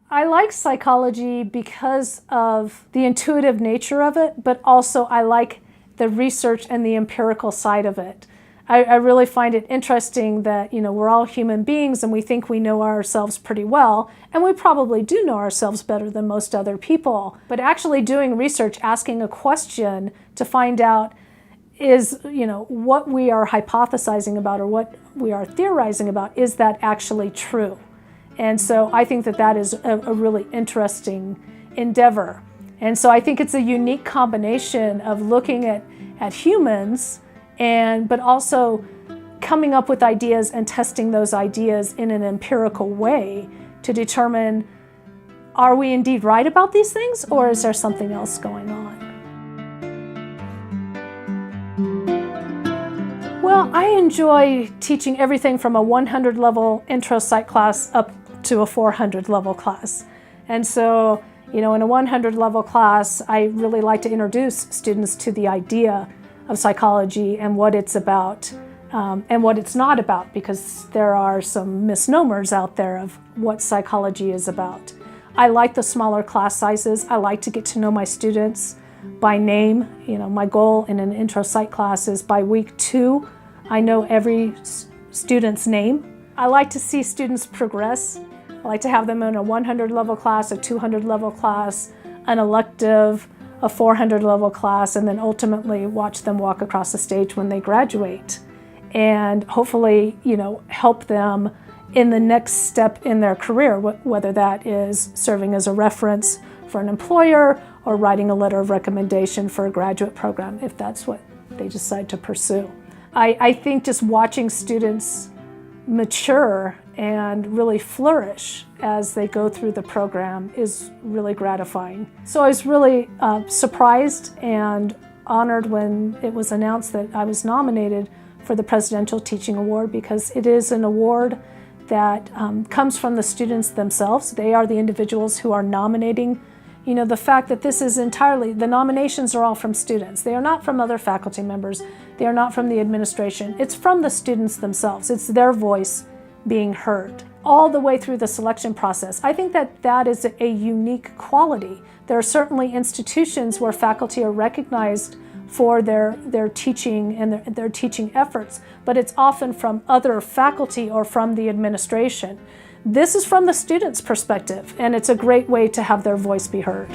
I like psychology because of the intuitive nature of it, but also I like the research and the empirical side of it. I really find it interesting that, we're all human beings and we think we know ourselves pretty well, and we probably do know ourselves better than most other people. But actually doing research, asking a question to find out is, what we are hypothesizing about or what we are theorizing about, is that actually true? And so I think that that is a really interesting endeavor. And so I think it's a unique combination of looking at humans but also coming up with ideas and testing those ideas in an empirical way to determine, are we indeed right about these things, or is there something else going on? Well, I enjoy teaching everything from a 100 level intro psych class up to a 400 level class. And so, in a 100 level class, I really like to introduce students to the idea of psychology and what it's about and what it's not about, because there are some misnomers out there of what psychology is about. I like the smaller class sizes. I like to get to know my students by name. My goal in an intro psych class is by week 2, I know every student's name. I like to see students progress. I like to have them in a 100 level class, a 200 level class, an elective, a 400 level class, and then ultimately watch them walk across the stage when they graduate. And hopefully, help them in the next step in their career, whether that is serving as a reference for an employer or writing a letter of recommendation for a graduate program, if that's what they decide to pursue. I think just watching students mature and really flourish as they go through the program is really gratifying. So I was really surprised and honored when it was announced that I was nominated for the Presidential Teaching Award, because it is an award that comes from the students themselves. They are the individuals who are nominating. The fact that this is entirely, the nominations are all from students. They are not from other faculty members. They are not from the administration. It's from the students themselves. It's their voice being heard all the way through the selection process. I think that that is a unique quality. There are certainly institutions where faculty are recognized for their teaching and their teaching efforts, but it's often from other faculty or from the administration. This is from the students' perspective, and it's a great way to have their voice be heard.